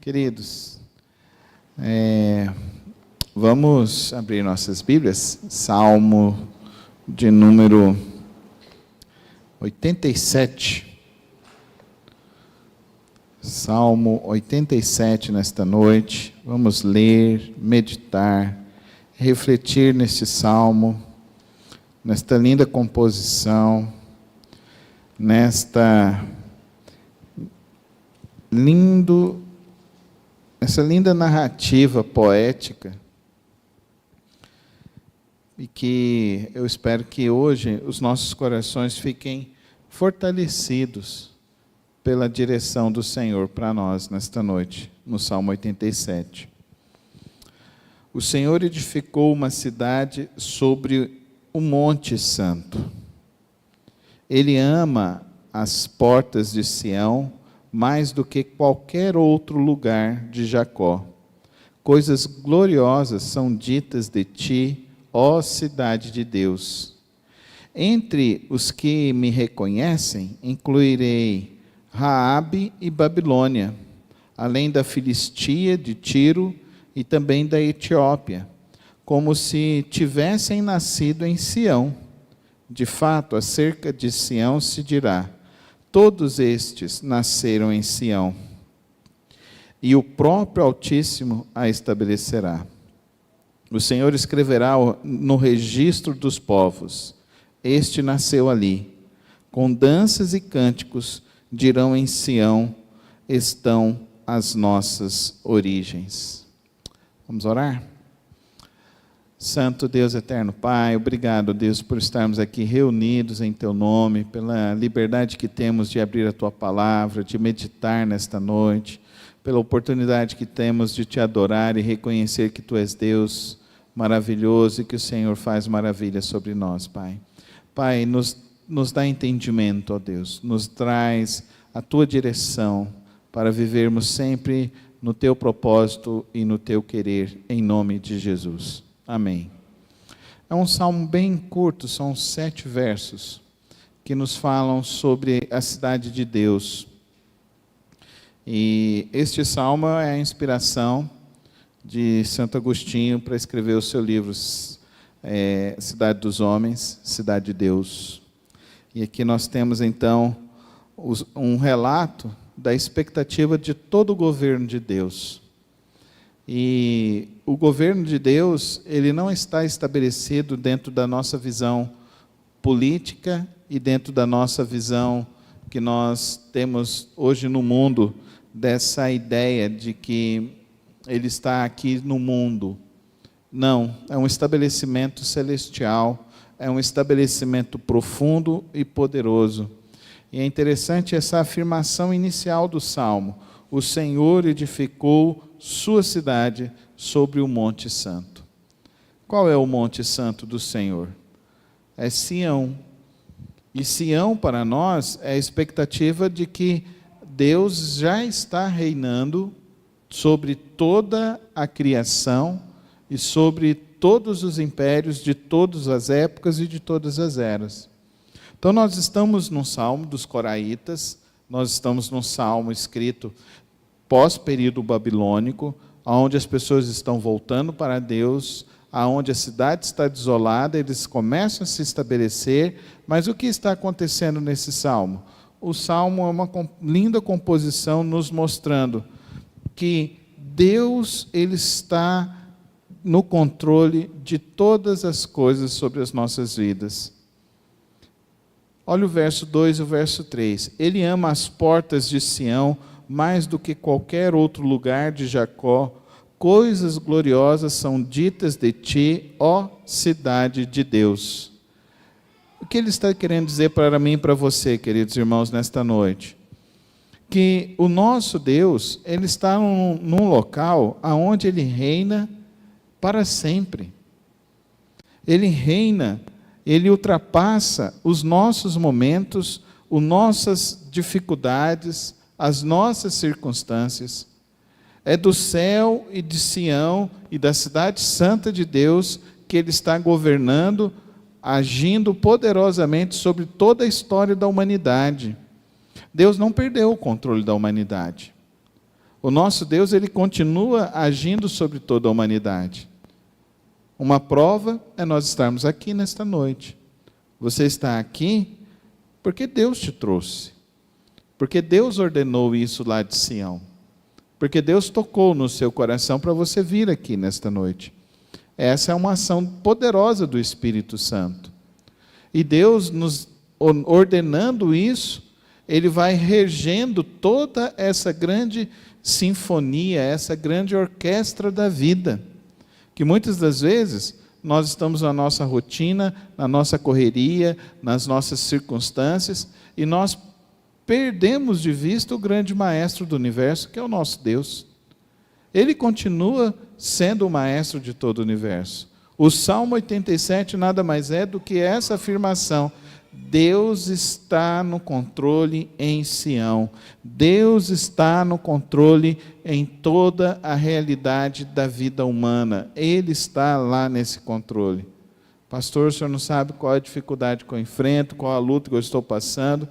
Queridos, vamos abrir nossas Bíblias, Salmo de número 87. Salmo 87 nesta noite. Vamos ler, meditar, refletir neste salmo, nesta linda composição, essa linda narrativa poética, e que eu espero que hoje os nossos corações fiquem fortalecidos pela direção do Senhor para nós nesta noite, no Salmo 87. O Senhor edificou uma cidade sobre o Monte Santo. Ele ama as portas de Sião mais do que qualquer outro lugar de Jacó. Coisas gloriosas são ditas de ti, ó cidade de Deus. Entre os que me reconhecem, incluirei Raabe e Babilônia, além da Filistia, de Tiro e também da Etiópia, como se tivessem nascido em Sião. De fato, acerca de Sião se dirá: todos estes nasceram em Sião, e o próprio Altíssimo a estabelecerá. O Senhor escreverá no registro dos povos: este nasceu ali. Com danças e cânticos dirão em Sião: estão as nossas origens. Vamos orar? Santo Deus eterno Pai, obrigado, Deus, por estarmos aqui reunidos em Teu nome, pela liberdade que temos de abrir a Tua palavra, de meditar nesta noite, pela oportunidade que temos de Te adorar e reconhecer que Tu és Deus maravilhoso e que o Senhor faz maravilhas sobre nós, Pai. Pai, nos dá entendimento, ó Deus, nos traz a Tua direção para vivermos sempre no Teu propósito e no Teu querer, em nome de Jesus. Amém. É um salmo bem curto, são 7 versos, que nos falam sobre a cidade de Deus. E este salmo é a inspiração de Santo Agostinho para escrever o seu livro, Cidade dos Homens, Cidade de Deus. E aqui nós temos então um relato da expectativa de todo o governo de Deus. E o governo de Deus, ele não está estabelecido dentro da nossa visão política e dentro da nossa visão que nós temos hoje no mundo, dessa ideia de que ele está aqui no mundo. Não, é um estabelecimento celestial, é um estabelecimento profundo e poderoso. E é interessante essa afirmação inicial do Salmo: o Senhor edificou sua cidade sobre o Monte Santo. Qual é o Monte Santo do Senhor? É Sião. E Sião, para nós, é a expectativa de que Deus já está reinando sobre toda a criação e sobre todos os impérios de todas as épocas e de todas as eras. Então, nós estamos no Salmo dos Coraitas, nós estamos num salmo escrito pós-período babilônico, onde as pessoas estão voltando para Deus, onde a cidade está desolada, eles começam a se estabelecer. Mas o que está acontecendo nesse salmo? O salmo é uma linda composição nos mostrando que Deus, ele está no controle de todas as coisas sobre as nossas vidas. Olha o verso 2 e o verso 3. Ele ama as portas de Sião mais do que qualquer outro lugar de Jacó. Coisas gloriosas são ditas de ti, ó cidade de Deus. O que ele está querendo dizer para mim e para você, queridos irmãos, nesta noite? Que o nosso Deus, ele está num local onde ele reina para sempre. Ele reina, ele ultrapassa os nossos momentos, as nossas dificuldades, as nossas circunstâncias. É do céu e de Sião e da cidade santa de Deus que ele está governando, agindo poderosamente sobre toda a história da humanidade. Deus não perdeu o controle da humanidade. O nosso Deus, ele continua agindo sobre toda a humanidade. Uma prova é nós estarmos aqui nesta noite. Você está aqui porque Deus te trouxe. Porque Deus ordenou isso lá de Sião. Porque Deus tocou no seu coração para você vir aqui nesta noite. Essa é uma ação poderosa do Espírito Santo. E Deus, nos ordenando isso, Ele vai regendo toda essa grande sinfonia, essa grande orquestra da vida, que muitas das vezes nós estamos na nossa rotina, na nossa correria, nas nossas circunstâncias, e nós perdemos de vista o grande maestro do universo, que é o nosso Deus. Ele continua sendo o maestro de todo o universo. O Salmo 87 nada mais é do que essa afirmação: Deus está no controle em Sião. Deus está no controle em toda a realidade da vida humana. Ele está lá nesse controle. Pastor, o senhor não sabe qual é a dificuldade que eu enfrento, qual a luta que eu estou passando.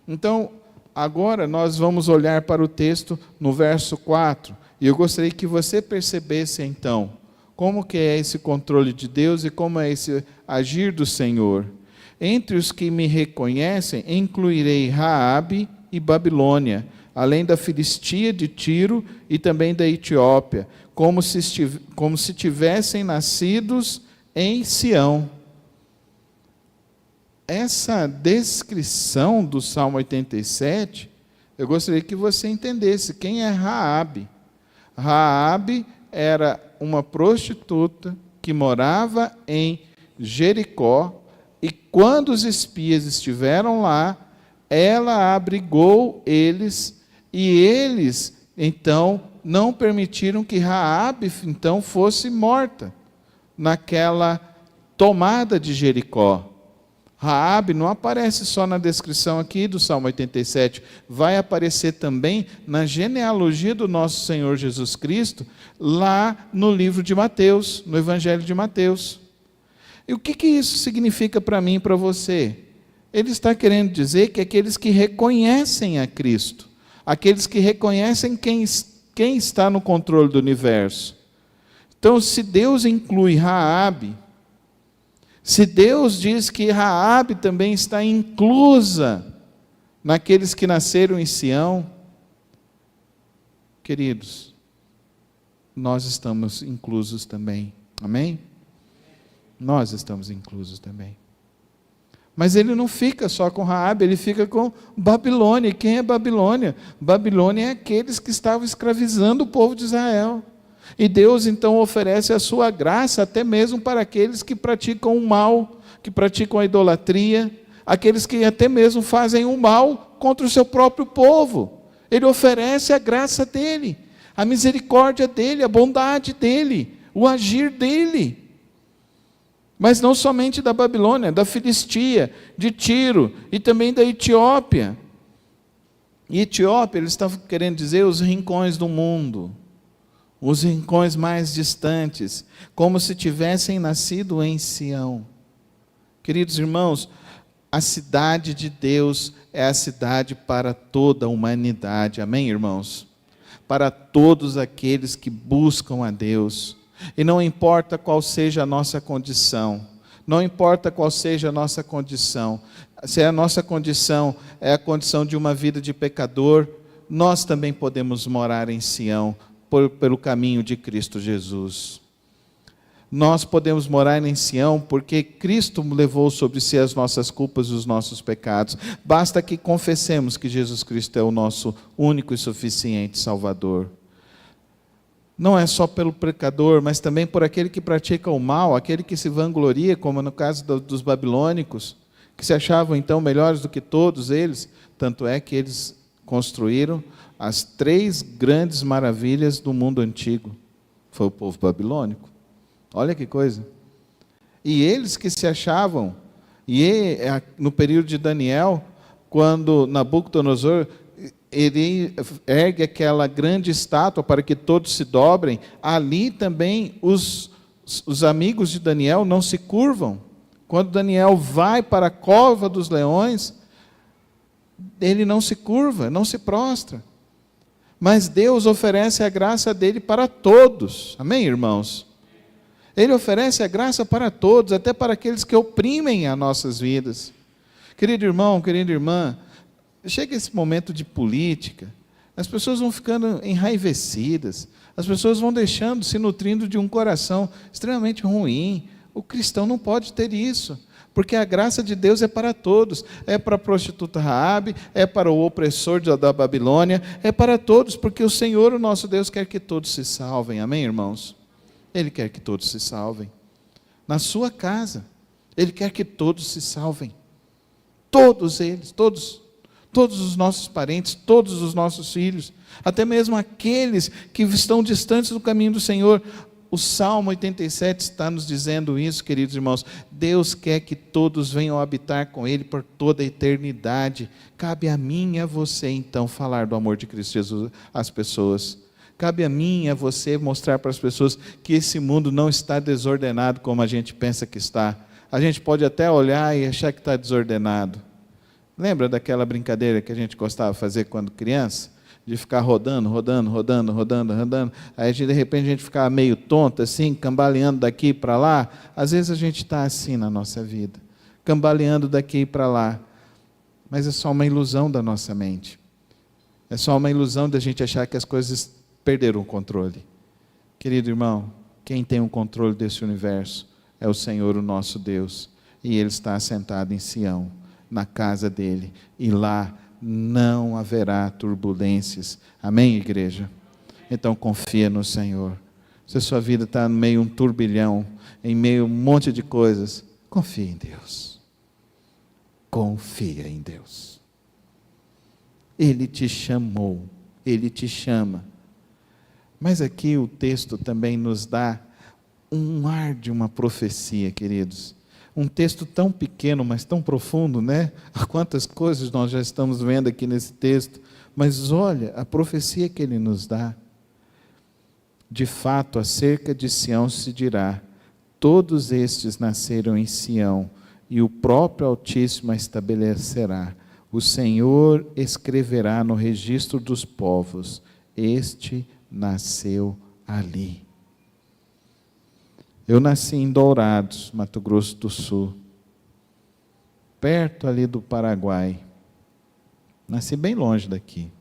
Então, agora nós vamos olhar para o texto no verso 4. E eu gostaria que você percebesse então, como que é esse controle de Deus e como é esse agir do Senhor. Entre os que me reconhecem, incluirei Raabe e Babilônia, além da Filistia de Tiro e também da Etiópia, como se tivessem nascidos em Sião. Essa descrição do Salmo 87, eu gostaria que você entendesse quem é Raabe. Raabe era uma prostituta que morava em Jericó, e quando os espias estiveram lá, ela abrigou eles, e eles, então, não permitiram que Raabe, então, fosse morta naquela tomada de Jericó. Raabe não aparece só na descrição aqui do Salmo 87, vai aparecer também na genealogia do nosso Senhor Jesus Cristo, lá no livro de Mateus, no Evangelho de Mateus. E o que isso significa para mim e para você? Ele está querendo dizer que aqueles que reconhecem a Cristo, aqueles que reconhecem quem está no controle do universo. Então, se Deus inclui Raabe, se Deus diz que Raabe também está inclusa naqueles que nasceram em Sião, queridos, nós estamos inclusos também. Amém? Nós estamos inclusos também. Mas ele não fica só com Raabe, ele fica com Babilônia. E quem é Babilônia? Babilônia é aqueles que estavam escravizando o povo de Israel. E Deus então oferece a sua graça até mesmo para aqueles que praticam o mal, que praticam a idolatria, aqueles que até mesmo fazem o mal contra o seu próprio povo. Ele oferece a graça dele, a misericórdia dele, a bondade dele, o agir dele. Mas não somente da Babilônia, da Filistia, de Tiro e também da Etiópia. E Etiópia, eles estavam querendo dizer os rincões do mundo, os rincões mais distantes, como se tivessem nascido em Sião. Queridos irmãos, a cidade de Deus é a cidade para toda a humanidade, amém, irmãos? Para todos aqueles que buscam a Deus, e não importa qual seja a nossa condição, não importa qual seja a nossa condição, se a nossa condição é a condição de uma vida de pecador, nós também podemos morar em Sião, pelo caminho de Cristo Jesus. Nós podemos morar em Sião porque Cristo levou sobre si as nossas culpas e os nossos pecados. Basta que confessemos que Jesus Cristo é o nosso único e suficiente Salvador. Não é só pelo pecador, mas também por aquele que pratica o mal, aquele que se vangloria, como no caso dos babilônicos, que se achavam então melhores do que todos eles, tanto é que eles construíram as 3 grandes maravilhas do mundo antigo. Foi o povo babilônico. Olha que coisa. E eles que se achavam, no período de Daniel, quando Nabucodonosor, ele ergue aquela grande estátua para que todos se dobrem, ali também os amigos de Daniel não se curvam. Quando Daniel vai para a cova dos leões, ele não se curva, não se prostra. Mas Deus oferece a graça dele para todos. Amém, irmãos? Ele oferece a graça para todos, até para aqueles que oprimem as nossas vidas. Querido irmão, querida irmã, chega esse momento de política, as pessoas vão ficando enraivecidas, as pessoas vão deixando, se nutrindo de um coração extremamente ruim. O cristão não pode ter isso, porque a graça de Deus é para todos, é para a prostituta Raabe, é para o opressor da Babilônia, é para todos, porque o Senhor, o nosso Deus, quer que todos se salvem. Amém, irmãos? Ele quer que todos se salvem. Na sua casa, Ele quer que todos se salvem. Todos eles, todos os nossos parentes, todos os nossos filhos, até mesmo aqueles que estão distantes do caminho do Senhor. O Salmo 87 está nos dizendo isso, queridos irmãos. Deus quer que todos venham habitar com Ele por toda a eternidade. Cabe a mim e a você, então, falar do amor de Cristo Jesus às pessoas. Cabe a mim e a você mostrar para as pessoas que esse mundo não está desordenado como a gente pensa que está. A gente pode até olhar e achar que está desordenado. Lembra daquela brincadeira que a gente gostava de fazer quando criança? De ficar rodando. Aí de repente a gente ficava meio tonto assim, cambaleando daqui para lá. Às vezes a gente está assim na nossa vida, cambaleando daqui para lá. Mas é só uma ilusão da nossa mente. É só uma ilusão da gente achar que as coisas perderam o controle. Querido irmão, quem tem o controle desse universo é o Senhor, o nosso Deus. E Ele está assentado em Sião, na casa dEle. E lá não haverá turbulências. Amém, igreja? Então confia no Senhor. Se a sua vida está no meio de um turbilhão, em meio a um monte de coisas, confia em Deus. Confia em Deus. Ele te chamou, Ele te chama. Mas aqui o texto também nos dá um ar de uma profecia, queridos. Um texto tão pequeno, mas tão profundo, né? Quantas coisas nós já estamos vendo aqui nesse texto. Mas olha, a profecia que ele nos dá. De fato, acerca de Sião se dirá: todos estes nasceram em Sião, e o próprio Altíssimo a estabelecerá. O Senhor escreverá no registro dos povos: este nasceu ali. Eu nasci em Dourados, Mato Grosso do Sul, perto ali do Paraguai. Nasci bem longe daqui.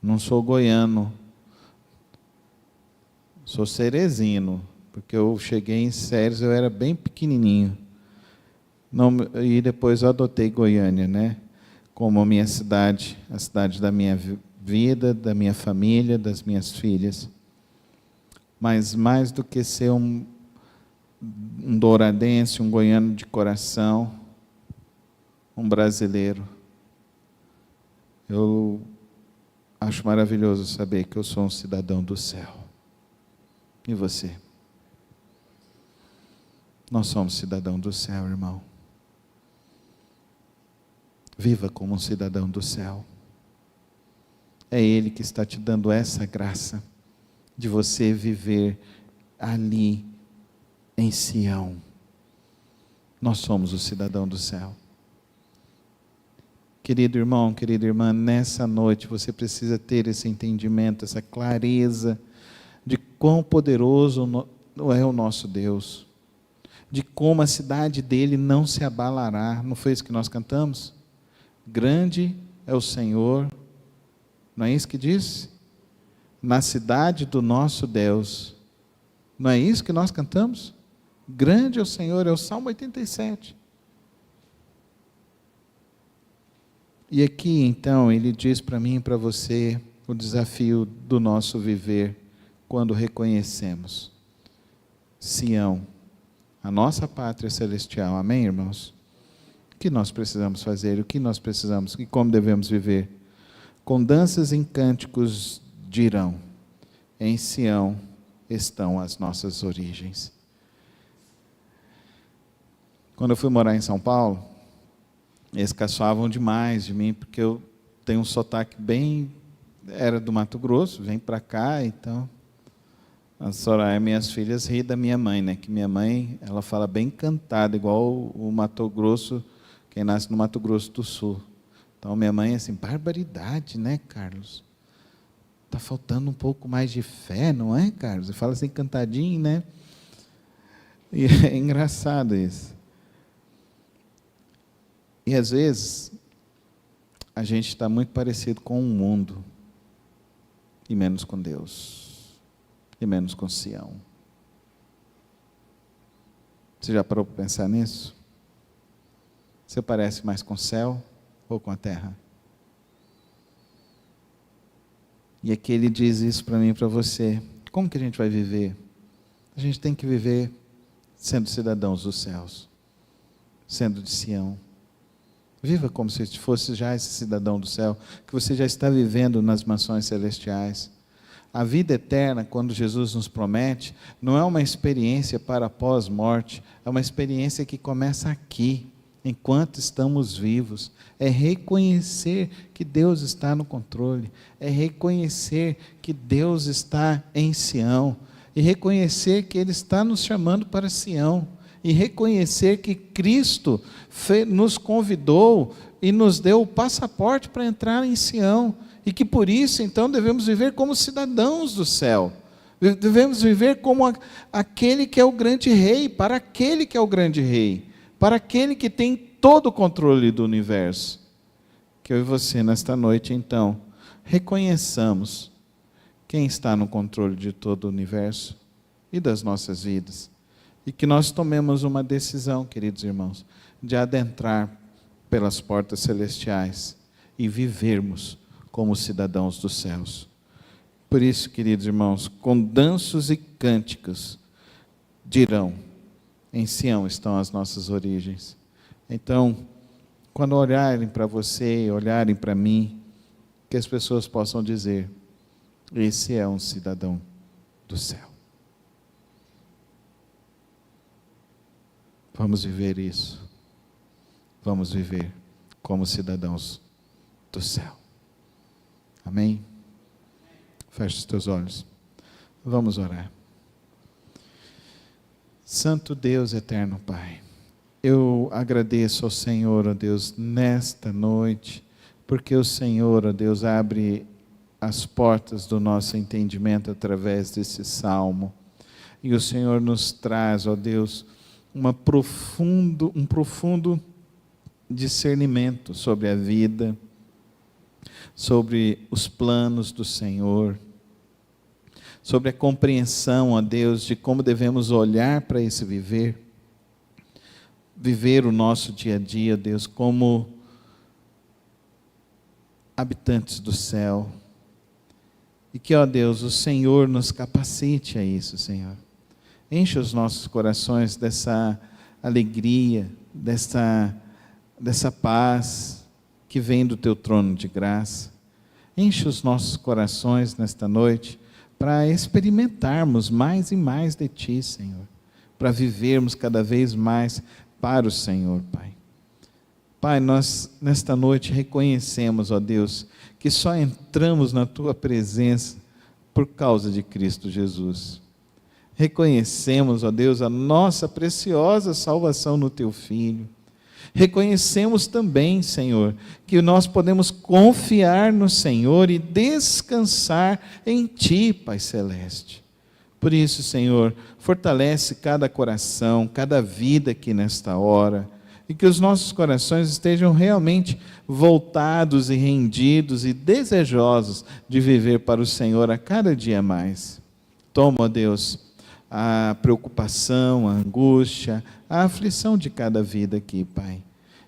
Não sou goiano, sou cerezino, porque eu cheguei em Ceres, eu era bem pequenininho. Não, e depois eu adotei Goiânia, né? Como a minha cidade, a cidade da minha vida, da minha família, das minhas filhas. Mas mais do que ser um douradense, um goiano de coração, um brasileiro, eu acho maravilhoso saber que eu sou um cidadão do céu. E você? Nós somos cidadão do céu, irmão. Viva como um cidadão do céu. É Ele que está te dando essa graça de você viver ali em Sião. Nós somos o cidadão do céu. Querido irmão, querida irmã, nessa noite você precisa ter esse entendimento, essa clareza de quão poderoso é o nosso Deus, de como a cidade dele não se abalará. Não foi isso que nós cantamos? Grande é o Senhor, não é isso que diz? Na cidade do nosso Deus. Não é isso que nós cantamos? Grande é o Senhor, é o Salmo 87. E aqui, então, ele diz para mim e para você o desafio do nosso viver quando reconhecemos Sião, a nossa pátria celestial. Amém, irmãos? O que nós precisamos fazer? O que nós precisamos? E como devemos viver? Com danças e cânticos dirão: em Sião estão as nossas origens. Quando eu fui morar em São Paulo, eles caçoavam demais de mim, porque eu tenho um sotaque bem... Era do Mato Grosso, vem para cá, então... A Soraya e minhas filhas riem da minha mãe, né? Que minha mãe, ela fala bem cantada, igual o Mato Grosso, quem nasce no Mato Grosso do Sul. Então, minha mãe, assim, barbaridade, né, Carlos? está faltando um pouco mais de fé, não é, Carlos? Você fala assim cantadinho, né? E é engraçado isso. E às vezes, a gente está muito parecido com o mundo, e menos com Deus, e menos com Sião. Você já parou para pensar nisso? Você parece mais com o céu ou com a terra? E aqui ele diz isso para mim e para você. Como que a gente vai viver? A gente tem que viver sendo cidadãos dos céus, sendo de Sião. Viva como se fosse já esse cidadão do céu, que você já está vivendo nas mansões celestiais. A vida eterna, quando Jesus nos promete, não é uma experiência para pós-morte, é uma experiência que começa aqui, enquanto estamos vivos. É reconhecer que Deus está no controle, é reconhecer que Deus está em Sião, e reconhecer que Ele está nos chamando para Sião, e reconhecer que Cristo nos convidou e nos deu o passaporte para entrar em Sião, e que por isso então devemos viver como cidadãos do céu, devemos viver como aquele que é o grande rei, para aquele que é o grande rei, para aquele que tem todo o controle do universo. Que eu e você nesta noite então reconheçamos quem está no controle de todo o universo e das nossas vidas. E que nós tomemos uma decisão, queridos irmãos, de adentrar pelas portas celestiais e vivermos como cidadãos dos céus. Por isso, queridos irmãos, com danços e cânticos dirão: em Sião estão as nossas origens. Então, quando olharem para você, olharem para mim, que as pessoas possam dizer: esse é um cidadão do céu. Vamos viver isso. Vamos viver como cidadãos do céu. Amém? Feche os teus olhos. Vamos orar. Santo Deus eterno Pai, eu agradeço ao Senhor, ó Deus, nesta noite, porque o Senhor, ó Deus, abre as portas do nosso entendimento através desse salmo. E o Senhor nos traz, ó Deus, um profundo discernimento sobre a vida, sobre os planos do Senhor, sobre a compreensão, ó Deus, de como devemos olhar para esse viver o nosso dia a dia, Deus, como habitantes do céu. E que, ó Deus, o Senhor nos capacite a isso, Senhor. Enche os nossos corações dessa alegria, dessa paz que vem do Teu trono de graça. Enche os nossos corações nesta noite para experimentarmos mais e mais de Ti, Senhor. Para vivermos cada vez mais para o Senhor, Pai. Pai, nós nesta noite reconhecemos, ó Deus, que só entramos na Tua presença por causa de Cristo Jesus. Reconhecemos, ó Deus, a nossa preciosa salvação no Teu Filho. Reconhecemos também, Senhor, que nós podemos confiar no Senhor e descansar em Ti, Pai Celeste. Por isso, Senhor, fortalece cada coração, cada vida aqui nesta hora, e que os nossos corações estejam realmente voltados e rendidos e desejosos de viver para o Senhor a cada dia mais. Toma, ó Deus, a preocupação, a angústia, a aflição de cada vida aqui, Pai.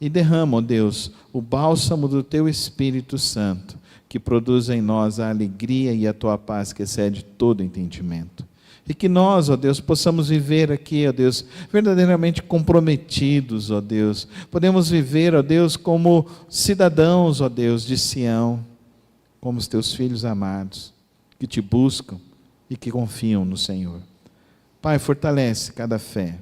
E derrama, ó Deus, o bálsamo do Teu Espírito Santo, que produz em nós a alegria e a Tua paz que excede todo entendimento. E que nós, ó Deus, possamos viver aqui, ó Deus, verdadeiramente comprometidos, ó Deus. Podemos viver, ó Deus, como cidadãos, ó Deus, de Sião, como os Teus filhos amados, que Te buscam e que confiam no Senhor. Pai, fortalece cada fé,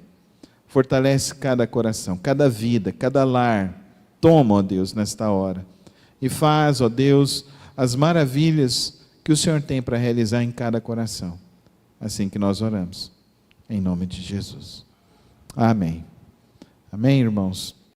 fortalece cada coração, cada vida, cada lar. Toma, ó Deus, nesta hora. E faz, ó Deus, as maravilhas que o Senhor tem para realizar em cada coração. Assim que nós oramos, em nome de Jesus. Amém. Amém, irmãos?